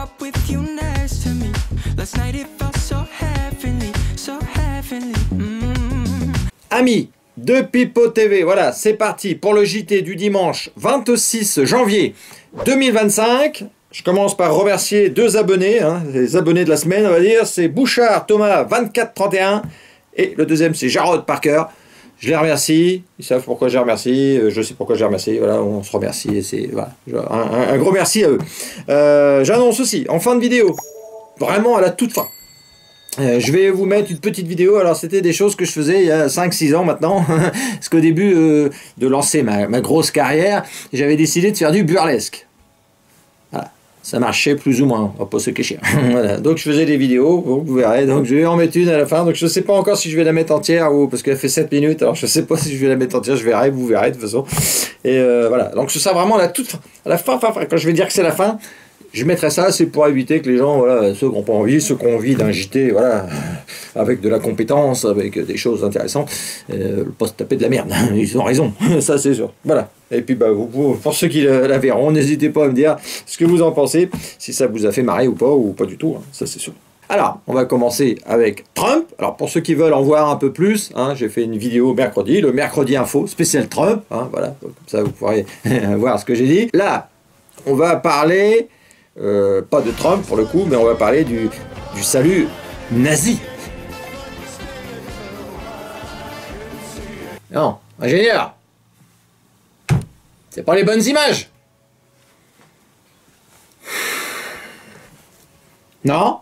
up with you next to me. Last night it felt so heavenly, so heavenly. Amis de Pipo TV, voilà, c'est parti pour le JT du dimanche 26 janvier 2025. Je commence par remercier deux abonnés, les abonnés de la semaine, on va dire. C'est Bouchard Thomas 2431 et le deuxième c'est Jarod Parker. Je les remercie, ils savent pourquoi je les remercie, je sais pourquoi je les remercie, voilà, on se remercie, et c'est voilà, un gros merci à eux. J'annonce aussi, en fin de vidéo, vraiment à la toute fin, je vais vous mettre une petite vidéo. Alors c'était des choses que je faisais il y a 5-6 ans maintenant, parce qu'au début de lancer ma grosse carrière, j'avais décidé de faire du burlesque. Voilà. Ça marchait plus ou moins, on va pas se cacher. Voilà. Donc je faisais des vidéos, vous verrez, donc je vais en mettre une à la fin, donc je sais pas encore si je vais la mettre entière, ou parce qu'elle fait 7 minutes, alors je sais pas si je vais la mettre entière, je verrai, vous verrez de toute façon. Et voilà, donc ce sera vraiment à la toute fin, à la fin, quand je vais dire que c'est la fin, je mettrai ça, c'est pour éviter que les gens, voilà, ceux qui n'ont pas envie, ceux qui ont envie d'un JT, voilà, avec de la compétence, avec des choses intéressantes, pas se taper de la merde, ils ont raison, ça c'est sûr. Voilà. Et puis bah, pour ceux qui la verront, n'hésitez pas à me dire ce que vous en pensez, si ça vous a fait marrer ou pas du tout, ça c'est sûr. Alors, on va commencer avec Trump. Alors, pour ceux qui veulent en voir un peu plus, j'ai fait une vidéo mercredi, le mercredi info, spécial Trump, voilà, comme ça vous pourrez voir ce que j'ai dit. Là, on va parler... pas de Trump pour le coup, mais on va parler du salut nazi. Non, ingénieur, c'est pas les bonnes images. Non.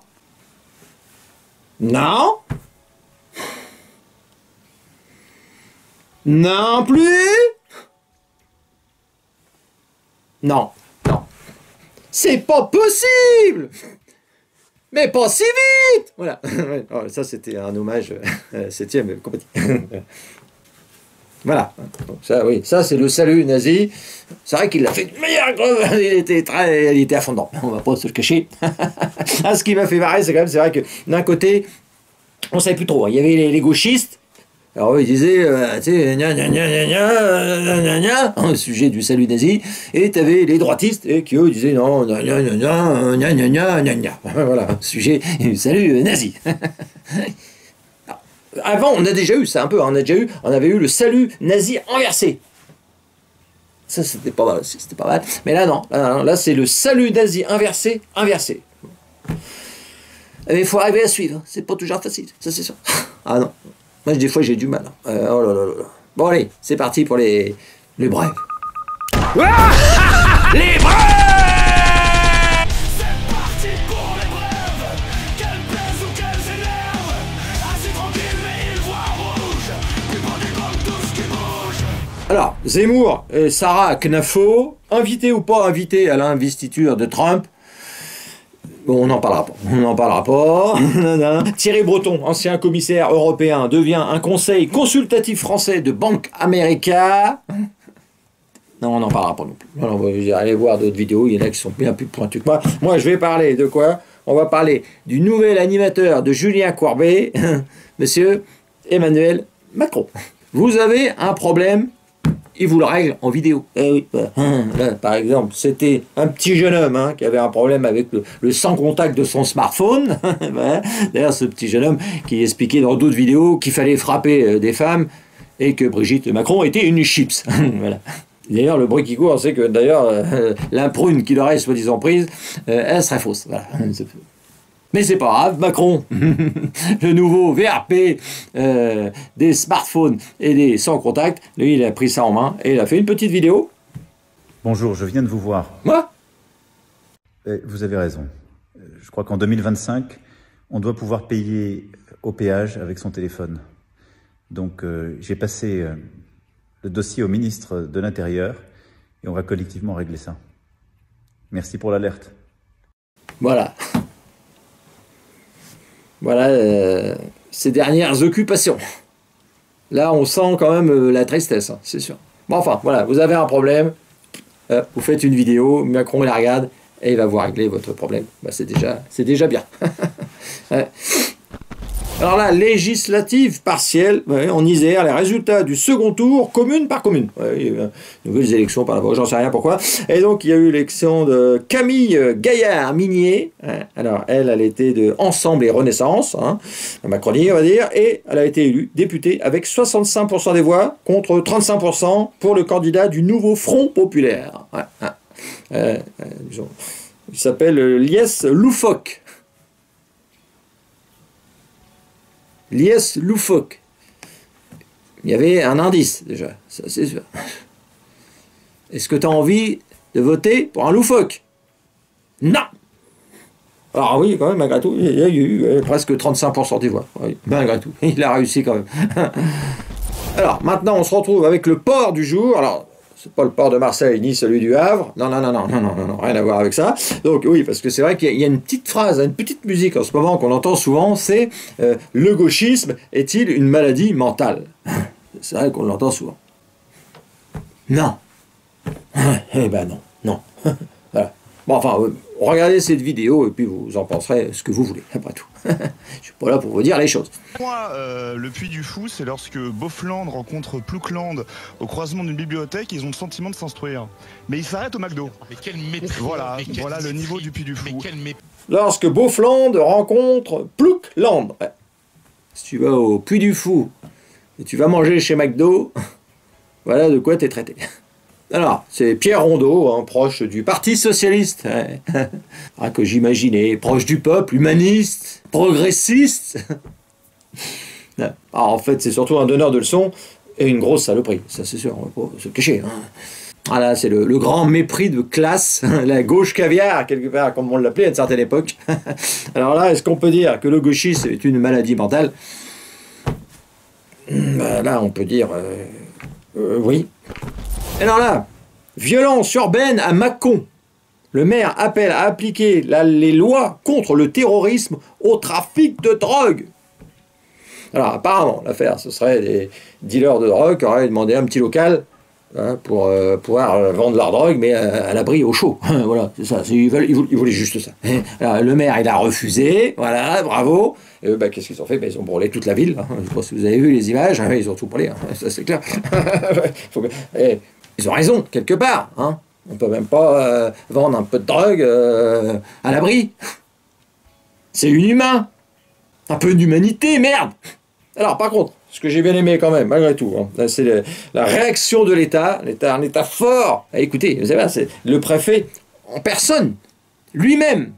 Non. Non plus. Non. C'est pas possible! Mais pas si vite! Voilà. Ça, c'était un hommage à la 7e compagnie. Voilà. Donc ça, oui, ça, c'est le salut nazi. C'est vrai qu'il l'a fait de meilleure grève. Il était à fond dedans. On va pas se le cacher. Ce qui m'a fait marrer, c'est quand même, c'est vrai que d'un côté, on savait plus trop. Il y avait les gauchistes. Alors eux, ils disaient, tu sais, au sujet du salut nazi, et tu avais les droitistes, et qui eux disaient, non, voilà, au sujet du salut nazi. Avant, on a déjà eu ça un peu, on avait eu le salut nazi inversé. Ça, c'était pas mal aussi, c'était pas mal. Mais là, non, là c'est le salut nazi inversé. Mais il faut arriver à suivre, c'est pas toujours facile, ça c'est sûr. Ah non. Moi, des fois, j'ai du mal. Oh là là là. Bon, allez, c'est parti pour les brèves. Les brèves! C'est parti pour les brèves. Qu'elles plaisent ou qu'elles énervent. Assez tranquille, mais ils voient rouge. Puis pas du manque tout ce qui bouge. Alors, Zemmour et Sarah Knafo, invités ou pas invités à l'investiture de Trump. Bon, on n'en parlera pas. Thierry Breton, ancien commissaire européen, devient un conseil consultatif français de Bank America. Non, on n'en parlera pas non plus. Alors, vous allez aller voir d'autres vidéos, il y en a qui sont bien plus pointus que moi. Moi, je vais parler de quoi? On va parler du nouvel animateur de Julien Courbet, monsieur Emmanuel Macron. Vous avez un problème, il vous le règle en vidéo. Eh oui, là, par exemple, c'était un petit jeune homme qui avait un problème avec le sans contact de son smartphone. D'ailleurs, ce petit jeune homme qui expliquait dans d'autres vidéos qu'il fallait frapper des femmes et que Brigitte Macron était une chips. Voilà. D'ailleurs, le bruit qui court, c'est que d'ailleurs, l'imprune qu'il aurait soi-disant prise, elle serait fausse. Voilà. Mais c'est pas grave, Macron, le nouveau VRP des smartphones et des sans contact, lui il a pris ça en main et il a fait une petite vidéo. Bonjour, je viens de vous voir. Moi? Vous avez raison. Je crois qu'en 2025, on doit pouvoir payer au péage avec son téléphone. Donc j'ai passé le dossier au ministre de l'Intérieur et on va collectivement régler ça. Merci pour l'alerte. Voilà. Voilà ses dernières occupations. Là, on sent quand même la tristesse, c'est sûr. Bon, enfin, voilà, vous avez un problème, vous faites une vidéo, Macron il la regarde, et il va vous régler votre problème. Bah, c'est déjà bien. Ouais. Alors là, législative partielle, ouais, en Isère, les résultats du second tour, commune par commune. Ouais, il y a eu nouvelles élections par là-bas, j'en sais rien pourquoi. Et donc, il y a eu l'élection de Camille Gaillard-Minier. Alors, elle était de Ensemble et Renaissance, hein, la Macronie, on va dire, et elle a été élue députée avec 65% des voix contre 35% pour le candidat du nouveau Front Populaire. Ouais, disons, il s'appelle Lies Loufoque. Lies Loufoque. Il y avait un indice, déjà, ça c'est sûr. Est-ce que tu as envie de voter pour un loufoque? Non! Alors oui, quand même, malgré tout, il y a eu presque 35% des voix. Oui, malgré tout, il a réussi quand même. Alors, maintenant, on se retrouve avec le port du jour. Alors, c'est pas le port de Marseille, ni celui du Havre. Non, rien à voir avec ça. Donc oui, parce que c'est vrai qu'il y a une petite phrase, une petite musique en ce moment qu'on entend souvent, c'est le gauchisme est-il une maladie mentale? C'est vrai qu'on l'entend souvent. Non. Eh ben non. Voilà. Bon, enfin, regardez cette vidéo et puis vous en penserez ce que vous voulez, après tout. Je suis pas là pour vous dire les choses. Moi, le Puy du Fou, c'est lorsque Beaufland rencontre Ploucland au croisement d'une bibliothèque, ils ont le sentiment de s'instruire. Mais ils s'arrêtent au McDo. Mais quel mépris. Voilà le niveau du Puy du Fou. Mais quel mépris. Lorsque Beaufland rencontre Ploucland. Ouais. Si tu vas au Puy du Fou et tu vas manger chez McDo, voilà de quoi t'es traité. Alors, c'est Pierre Rondeau, hein, proche du Parti Socialiste, hein, que j'imaginais, proche du peuple, humaniste, progressiste. Alors, en fait, c'est surtout un donneur de leçons et une grosse saloperie, ça c'est sûr, on va pas se cacher. Hein. Voilà, c'est le grand mépris de classe, la gauche caviar, quelque part, comme on l'appelait à une certaine époque. Alors là, est-ce qu'on peut dire que le gauchisme est une maladie mentale? Là, on peut dire oui. Alors là, violence urbaine à Mâcon. Le maire appelle à appliquer les lois contre le terrorisme au trafic de drogue. Alors apparemment, l'affaire, ce serait des dealers de drogue qui auraient demandé un petit local hein, pour pouvoir vendre leur drogue, mais à l'abri, au chaud. Voilà, c'est ça, ils voulaient juste ça. Alors, le maire, il a refusé, voilà, bravo. Et eux, qu'est-ce qu'ils ont fait? Ils ont brûlé toute la ville. Hein. Je ne sais pas si vous avez vu les images, hein, ils ont tout brûlé, hein. Ça c'est clair. Ils ont raison, quelque part. Hein. On ne peut même pas vendre un peu de drogue à l'abri. C'est inhumain. Un peu d'humanité, merde. Alors, par contre, ce que j'ai bien aimé quand même, malgré tout, hein, c'est la réaction de l'État, un État fort. Écoutez, vous savez, c'est le préfet en personne, lui-même.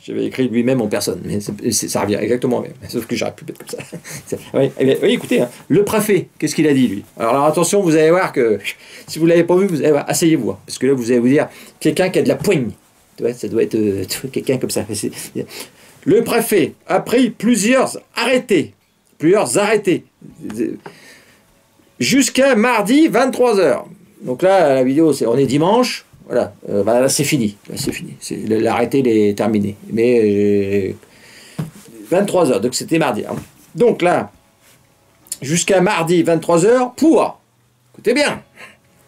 J'avais écrit lui-même en personne, mais ça revient exactement au même, sauf que j'aurais pu mettre comme ça. Oui, écoutez, hein, le préfet, qu'est-ce qu'il a dit, lui? Alors attention, vous allez voir que, si vous ne l'avez pas vu, vous allez voir, asseyez-vous, hein, parce que là, vous allez vous dire, quelqu'un qui a de la poigne, ça doit être quelqu'un comme ça. Le préfet a pris plusieurs arrêtés, jusqu'à mardi 23h. Donc là, la vidéo, on est dimanche. Voilà, là c'est fini. L'arrêté est terminé. Mais 23h, donc c'était mardi. Hein. Donc là, jusqu'à mardi 23h pour, écoutez bien,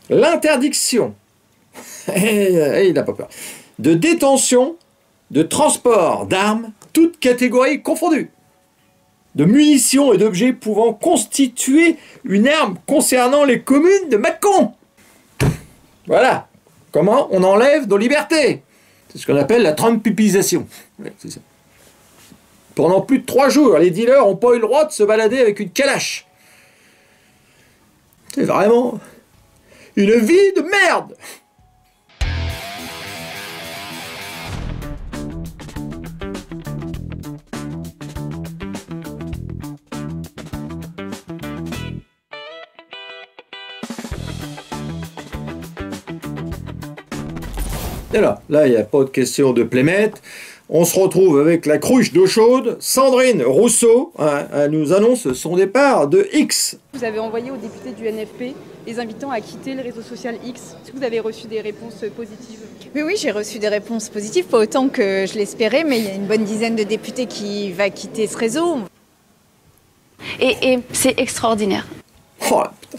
l'interdiction, il n'a pas peur, de détention, de transport d'armes, toutes catégories confondues, de munitions et d'objets pouvant constituer une arme concernant les communes de Mâcon. Voilà. Comment on enlève nos libertés? C'est ce qu'on appelle la Trumpisation. Ouais, c'est ça. Pendant plus de 3 jours, les dealers n'ont pas eu le droit de se balader avec une calache. C'est vraiment une vie de merde. Alors, là, il n'y a pas de question de plémette. On se retrouve avec la cruche d'eau chaude. Sandrine Rousseau elle nous annonce son départ de X. Vous avez envoyé aux députés du NFP les invitant à quitter le réseau social X. Est-ce que vous avez reçu des réponses positives? Oui, j'ai reçu des réponses positives, pas autant que je l'espérais, mais il y a une bonne dizaine de députés qui va quitter ce réseau. Et c'est extraordinaire. Oh, putain.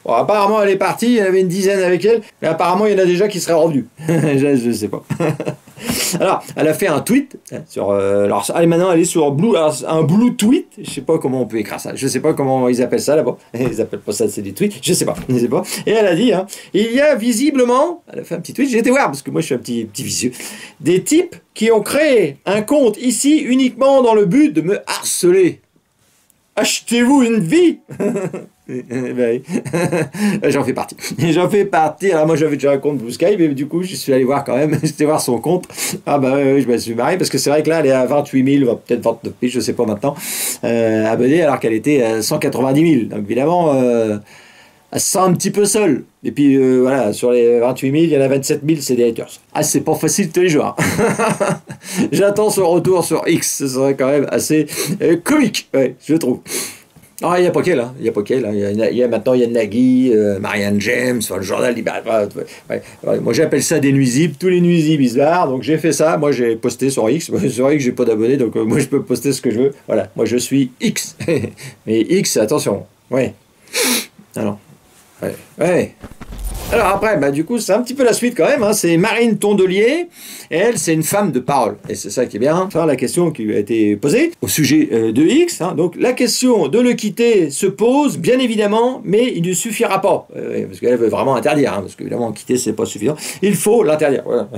Bon, apparemment, elle est partie, il y en avait une dizaine avec elle, mais apparemment, il y en a déjà qui seraient revenus. Je sais pas. Alors, elle a fait un tweet sur. Alors, maintenant, elle est sur un blue tweet. Je sais pas comment on peut écrire ça. Je sais pas comment ils appellent ça là-bas. Ils appellent pas ça, c'est des tweets. Je sais pas. Et elle a dit, il y a visiblement, elle a fait un petit tweet. J'ai été voir parce que moi, je suis un petit vicieux. Des types qui ont créé un compte ici uniquement dans le but de me harceler. Achetez-vous une vie. Ben oui. J'en fais partie. Alors moi j'avais déjà un compte Blue Sky, mais du coup je suis allé voir quand même, j'étais voir son compte. Ah bah oui, je me suis marré parce que c'est vrai que là elle est à 28 000, peut-être 29 000, je sais pas maintenant, abonnés, alors qu'elle était à 190 000. Donc évidemment, elle se sent un petit peu seule. Et puis voilà, sur les 28 000, il y en a 27 000, c'est des haters. Ah, c'est pas facile tous les jours. J'attends son retour sur X, ce serait quand même assez comique, ouais, je trouve. Ah, il n'y a pas qu'elle, il y a pas qu'elle. Maintenant, il y a Nagui, Marianne James, le journal libéral. Ouais. Moi, j'appelle ça des nuisibles. Tous les nuisibles, ils se barrent. Donc, j'ai fait ça. Moi, j'ai posté sur X. C'est vrai que j'ai pas d'abonnés, donc moi, je peux poster ce que je veux. Voilà. Moi, je suis X. Mais X, attention. Ouais. Alors. Ouais. Alors après, bah, du coup, c'est un petit peu la suite quand même. C'est Marine Tondelier, et elle, c'est une femme de parole. Et c'est ça qui est bien. Enfin, la question qui lui a été posée au sujet de X. Donc, la question de le quitter se pose, bien évidemment, mais il ne suffira pas. Parce qu'elle veut vraiment interdire. Parce qu'évidemment, quitter, c'est pas suffisant. Il faut l'interdire. Voilà.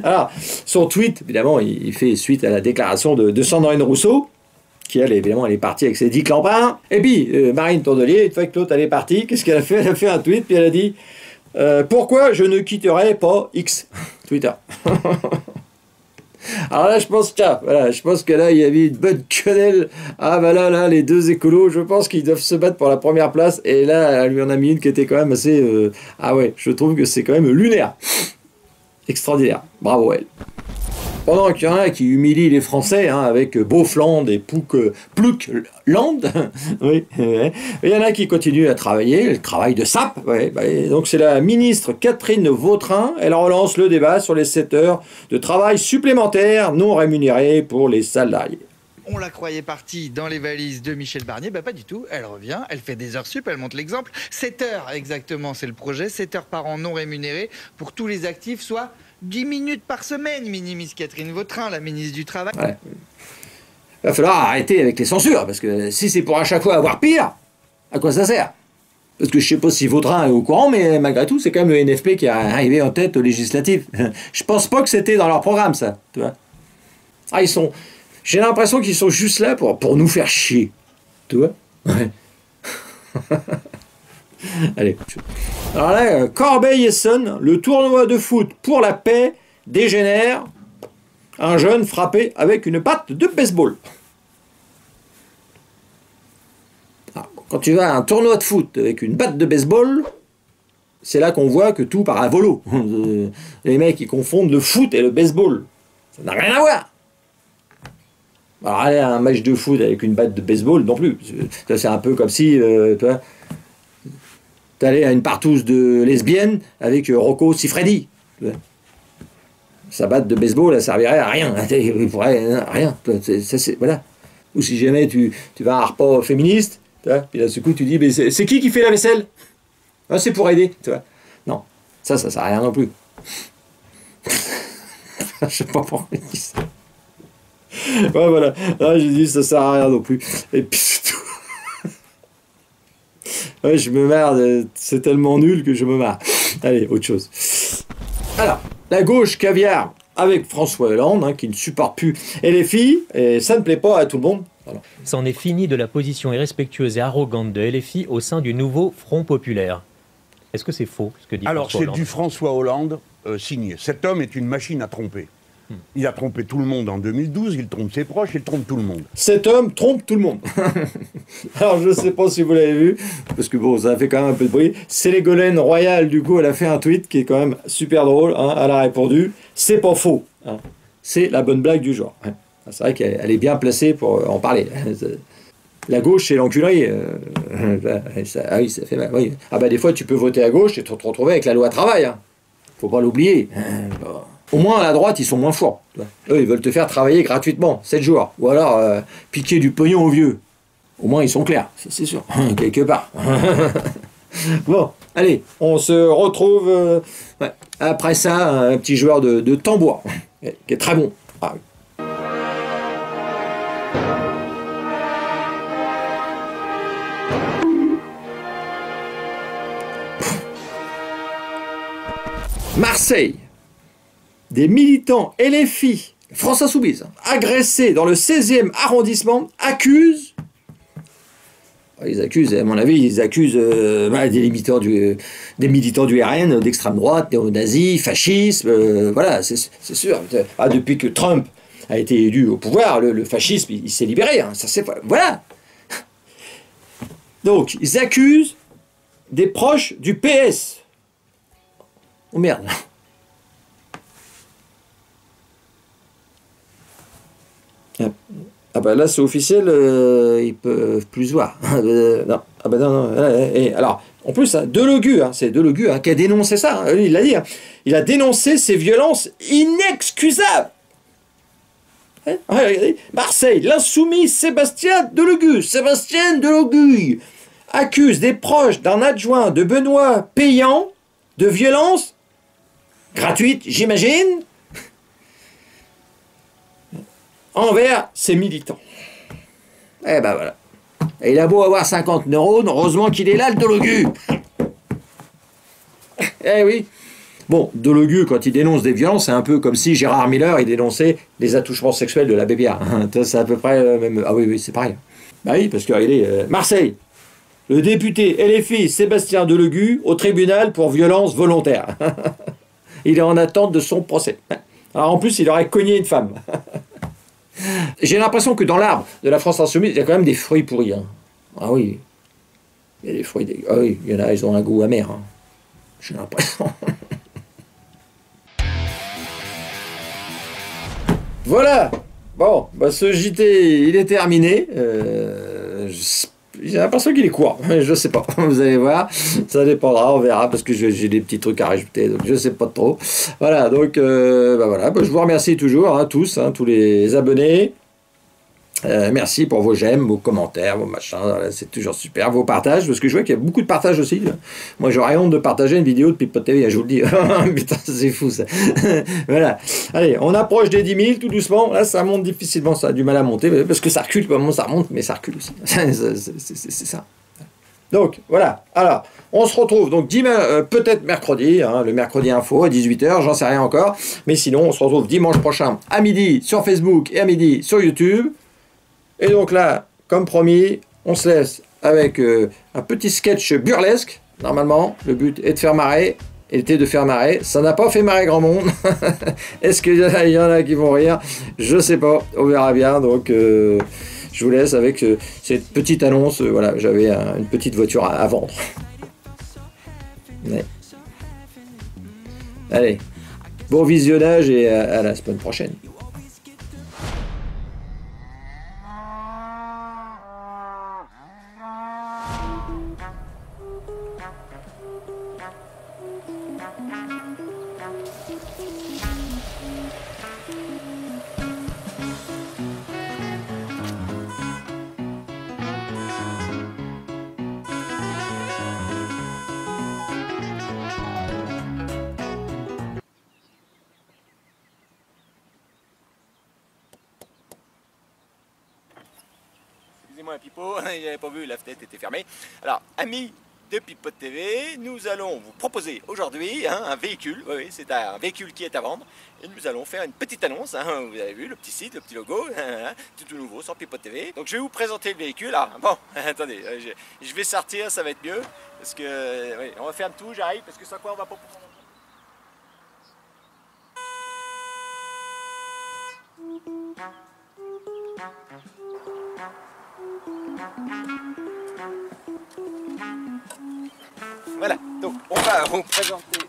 Alors, son tweet, évidemment, il fait suite à la déclaration de Sandrine Rousseau, qui elle, évidemment, elle est partie avec ses 10 clampins. Et puis, Marine Tondelier, une fois que l'autre, elle est partie, qu'est-ce qu'elle a fait? Elle a fait un tweet, puis elle a dit pourquoi je ne quitterai pas X Twitter. Alors là, je pense que là, il y avait une bonne quenelle. Ah bah là, les deux écolos, je pense qu'ils doivent se battre pour la première place. Et là, elle lui en a mis une qui était quand même assez... Ah ouais, je trouve que c'est quand même lunaire. Extraordinaire. Bravo elle. Pendant qu'il y en a qui humilient les Français avec Beaufland et Ploucland, oui, il y en a qui continuent à travailler, le travail de sape. Donc c'est la ministre Catherine Vautrin, elle relance le débat sur les 7 heures de travail supplémentaires non rémunérées pour les salariés. On la croyait partie dans les valises de Michel Barnier, pas du tout, elle revient, elle fait des heures sup, elle montre l'exemple. 7 heures exactement, c'est le projet, 7 heures par an non rémunérées pour tous les actifs, soit 10 minutes par semaine, minimise Catherine Vautrin, la ministre du Travail. Ouais. Il va falloir arrêter avec les censures, parce que si c'est pour à chaque fois avoir pire, à quoi ça sert? Parce que je sais pas si Vautrin est au courant, mais malgré tout, c'est quand même le NFP qui est arrivé en tête aux législatives. Je pense pas que c'était dans leur programme, ça, tu vois. Ah, j'ai l'impression qu'ils sont juste là pour nous faire chier. Tu vois? Ouais. Allez. Alors là, Corbeil-Essonnes, le tournoi de foot pour la paix dégénère. Un jeune frappé avec une batte de baseball. Alors, quand tu vas à un tournoi de foot avec une batte de baseball, c'est là qu'on voit que tout part à volo. Les mecs, ils confondent le foot et le baseball. Ça n'a rien à voir. Alors aller à un match de foot avec une batte de baseball, non plus. C'est un peu comme si, t'allais à une partouze de lesbienne avec Rocco Siffredi. Sa batte de baseball, elle servirait à rien. Il pourrait rien. Voilà. Ou si jamais tu vas à un repas féministe, puis là, ce coup, tu dis, mais c'est qui fait la vaisselle? Ah, c'est pour aider. Tu vois. Non, ça sert à rien non plus. Je sais pas pourquoi il dit ça. Ouais, voilà. Là, j'ai dit, ça sert à rien non plus. Et puis, c'est tout. Ouais, je me marre. C'est tellement nul que je me marre. Allez, autre chose. Alors, la gauche caviar avec François Hollande, qui ne supporte plus LFI, et ça ne plaît pas à tout le monde. Voilà. C'en est fini de la position irrespectueuse et arrogante de LFI au sein du nouveau Front Populaire. Est-ce que c'est faux, ce que dit Alors, François Hollande? c'est du François Hollande signé. Cet homme est une machine à tromper. Il a trompé tout le monde en 2012, il trompe ses proches, il trompe tout le monde. Cet homme trompe tout le monde. Alors, je ne sais pas si vous l'avez vu, parce que bon, ça a fait quand même un peu de bruit. Ségolène Royal, du coup, elle a fait un tweet qui est quand même super drôle. Elle a répondu « C'est pas faux. C'est la bonne blague du genre. » C'est vrai qu'elle est bien placée pour en parler. La gauche, c'est l'enculerie. Ah oui, ça fait mal. Oui. Ah bah des fois, tu peux voter à gauche et te retrouver avec la loi travail. Faut pas l'oublier. Au moins, à la droite, ils sont moins forts. Eux, ils veulent te faire travailler gratuitement, 7 jours. Ou alors, piquer du pognon aux vieux. Au moins, ils sont clairs, c'est sûr. Quelque part. Bon, Allez, on se retrouve ouais, après ça, un petit joueur de tambour, qui est très bon. Ah, oui. Marseille, des militants LFI, France Insoumise, agressés dans le 16e arrondissement, accusent, ils accusent, à mon avis, ils accusent des militants du RN, d'extrême droite, néo-nazis, fascisme, voilà, c'est sûr. Ah, depuis que Trump a été élu au pouvoir, le fascisme, il s'est libéré, hein, ça c'est voilà. Donc, ils accusent des proches du PS. Oh merde. Ah bah là c'est officiel, ils peuvent plus se voir. Non. Ah bah non. Et alors, en plus, hein, Delogu, hein, c'est Delogu hein, qui a dénoncé ça, hein, il l'a dit. Hein, il a dénoncé ces violences inexcusables. Hein, regardez, Marseille, l'insoumis Sébastien Delogu accuse des proches d'un adjoint de Benoît Payan de violences gratuites, j'imagine, envers ses militants. Eh ben voilà. Et il a beau avoir 50 neurones, heureusement qu'il est là, le Delogu. Eh oui. Bon, Delogu, quand il dénonce des violences, c'est un peu comme si Gérard Miller, il dénonçait les attouchements sexuels de la Bébière. C'est à peu près même... Ah oui, c'est pareil. Bah oui, parce qu'il est... Marseille. Le député LFI Sébastien Delogu au tribunal pour violence volontaire. Il est en attente de son procès. Alors en plus, il aurait cogné une femme. J'ai l'impression que dans l'arbre de la France Insoumise, il y a quand même des fruits pourris. Hein. Ah oui. Il y a des fruits dégueux. Ah oui, il y en a, ils ont un goût amer. Hein. J'ai l'impression. Voilà. Bon, bah ce JT, il est terminé. J'ai l'impression qu'il est court, je sais pas, vous allez voir, ça dépendra, on verra, parce que j'ai des petits trucs à rajouter, donc je sais pas trop. Voilà, donc voilà, je vous remercie toujours, hein, tous, hein, tous les abonnés. Merci pour vos j'aime, vos commentaires, vos machins, c'est toujours super, vos partages, parce que je vois qu'il y a beaucoup de partages aussi. Moi j'aurais honte de partager une vidéo de Pipote TV, je vous le dis. Putain, c'est fou ça. Voilà. Allez, on approche des 10 000 tout doucement, là ça monte difficilement, ça a du mal à monter, parce que ça recule, au moment ça remonte, mais ça recule aussi. C'est ça. Donc voilà, alors on se retrouve donc peut-être mercredi, hein, le mercredi info à 18 h, j'en sais rien encore, mais sinon on se retrouve dimanche prochain à midi sur Facebook et à midi sur YouTube. Et donc là, comme promis, on se laisse avec un petit sketch burlesque. Normalement, le but est de faire marrer, était de faire marrer. Ça n'a pas fait marrer grand monde. Est-ce qu'il y en a qui vont rire? Je sais pas, on verra bien. Donc, je vous laisse avec cette petite annonce. Voilà, j'avais une petite voiture à vendre. Ouais. Allez, bon visionnage et à la semaine prochaine. Excusez-moi un pipeau, il n'avait pas vu, la fenêtre était fermée. Alors, amis de Pipote TV, nous allons vous proposer aujourd'hui un véhicule, oui, c'est un véhicule qui est à vendre, et nous allons faire une petite annonce, hein, vous avez vu le petit site, le petit logo, tout nouveau sur Pipote TV. Donc je vais vous présenter le véhicule. Ah, bon, attendez, je vais sortir, ça va être mieux, parce que, oui, on va faire tout, j'arrive, parce que sans quoi on va pas pouvoir... Voilà, donc on va vous présenter.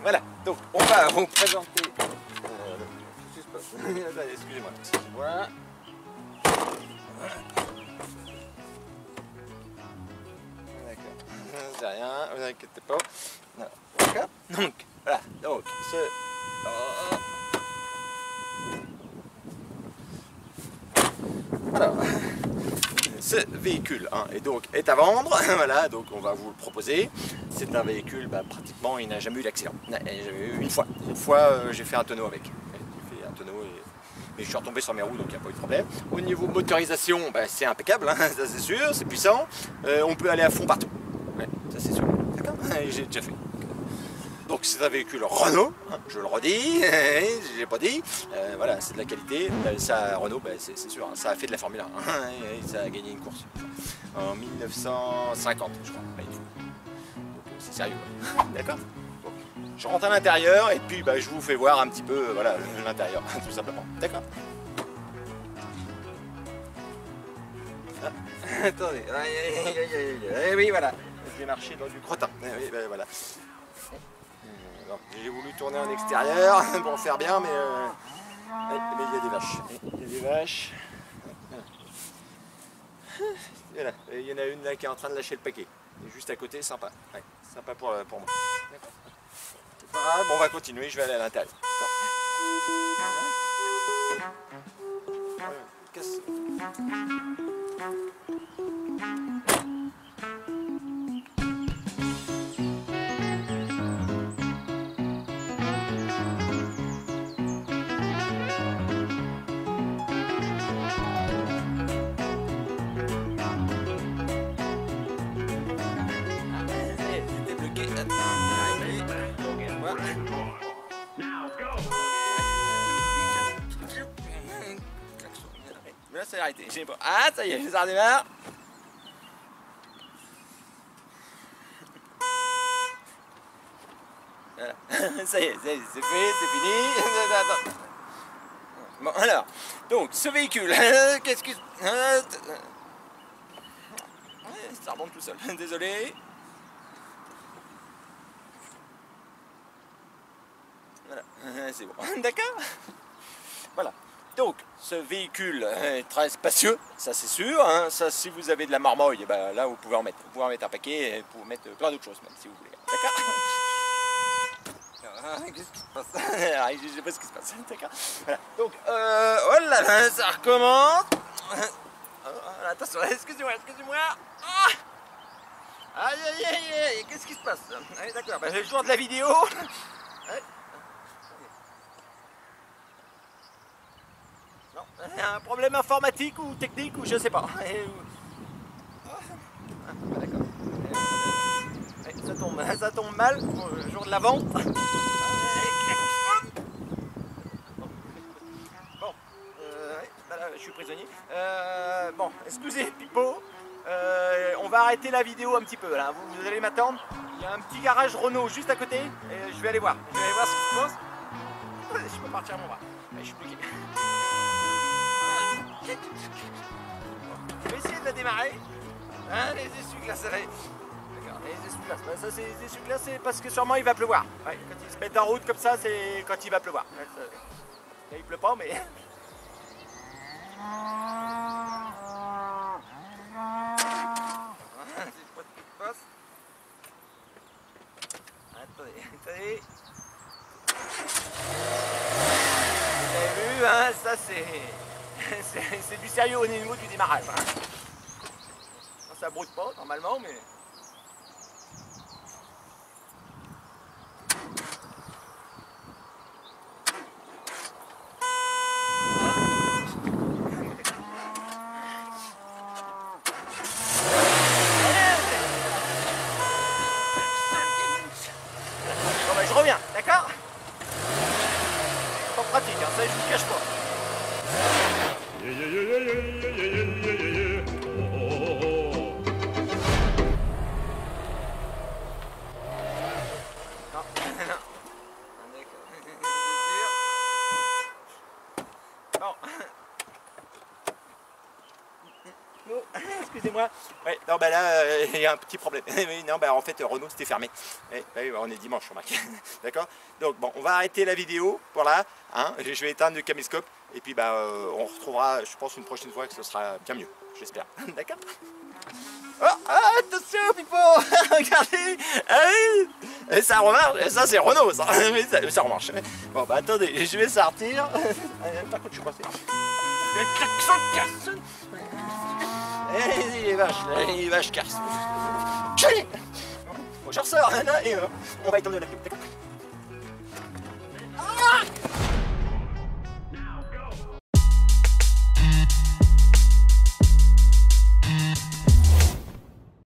Voilà, donc on va vous présenter. Excusez-moi. Voilà. D'accord. C'est rien, vous inquiétez pas. D'accord. Donc, voilà, donc ce. Alors. ce véhicule et donc est à vendre. Voilà, donc on va vous le proposer. C'est un véhicule, pratiquement, il n'a jamais eu d'accident. Il n'a jamais eu une fois. Une fois, j'ai fait un tonneau avec. J'ai fait un tonneau et je suis retombé sur mes roues, donc il n'y a pas eu de problème. Au niveau motorisation, c'est impeccable, ça c'est sûr, c'est puissant. On peut aller à fond partout. Ouais, ça c'est sûr. D'accord. J'ai déjà fait. Donc c'est un véhicule Renault, je le redis, je l'ai pas dit, voilà, c'est de la qualité, ça, Renault, c'est sûr, ça a fait de la Formule 1, ça a gagné une course en 1950, je crois, c'est sérieux, d'accord. Bon, je rentre à l'intérieur et puis je vous fais voir un petit peu, voilà, l'intérieur, tout simplement, d'accord. Attendez, oui, voilà, j'ai marché dans du crottin, voilà. J'ai voulu tourner en extérieur pour faire bien, mais il y a des vaches. Il y a des vaches. Voilà. Il y en a une là qui est en train de lâcher le paquet. Et juste à côté, sympa. Ouais, sympa pour moi. C'est pas grave, bon, on va continuer, je vais aller à l'intérieur. Casse. Là, ça a arrêté. Ah, ça y est, ça redémarre. Voilà. Ça y est, c'est fait, c'est fini. Bon, alors, donc, ce véhicule, qu'est-ce que... ça remonte tout seul, désolé. Voilà, c'est bon, d'accord. Voilà. Donc, ce véhicule est très spacieux, ça c'est sûr. Ça, si vous avez de la marmoille, là vous pouvez en mettre. Vous pouvez en mettre un paquet et vous mettre plein d'autres choses, même si vous voulez. D'accord. Qu'est-ce qui se passe? Je sais pas ce qui se passe. D'accord. Voilà. Donc, voilà, ça recommence. Attention, excusez-moi. Aïe, aïe, aïe, qu'est-ce qui se passe? D'accord, j'ai le jour de la vidéo. Un problème informatique ou technique ou je sais pas. D'accord. Ça tombe mal pour le jour de la vente. Bon, là, je suis prisonnier. Bon, excusez Pipo. On va arrêter la vidéo un petit peu là. Vous allez m'attendre. Il y a un petit garage Renault juste à côté. Et je vais aller voir. Je vais aller voir ce qui se passe. Je peux partir à mon bras. Je suis bloqué. Je vais essayer de la démarrer. Les essuie-glaces, d'accord, les essuie-glaces. Ça, c'est les essuie-glaces, c'est parce que sûrement il va pleuvoir. Ouais, quand ils se mettent en route comme ça, c'est quand il va pleuvoir. Là, il pleut pas, mais. Attendez. Vous avez vu, ça c'est du sérieux au niveau du démarrage. Ça broute pas normalement, mais... Bon je reviens, d'accord? Pas pratique, ça je vous cache pas. Excusez-moi. Ouais, non, là, il y a un petit problème. Non, en fait, Renault, c'était fermé. On est dimanche, remarque. D'accord? Donc, bon, on va arrêter la vidéo pour là. Je vais éteindre le caméscope. Et puis, on retrouvera, je pense, une prochaine fois que ce sera bien mieux. J'espère. D'accord? Oh, attention, Pipo. Regardez. Ça remarche. Ça, c'est Renault, ça. Ça remarche. Bon, attendez, je vais sortir. Par contre, je suis coincé. Le klaxon casse. Allez-y les vaches cassent. Je l'ai. Bon, je ressors, hein, et on va étendre la pub.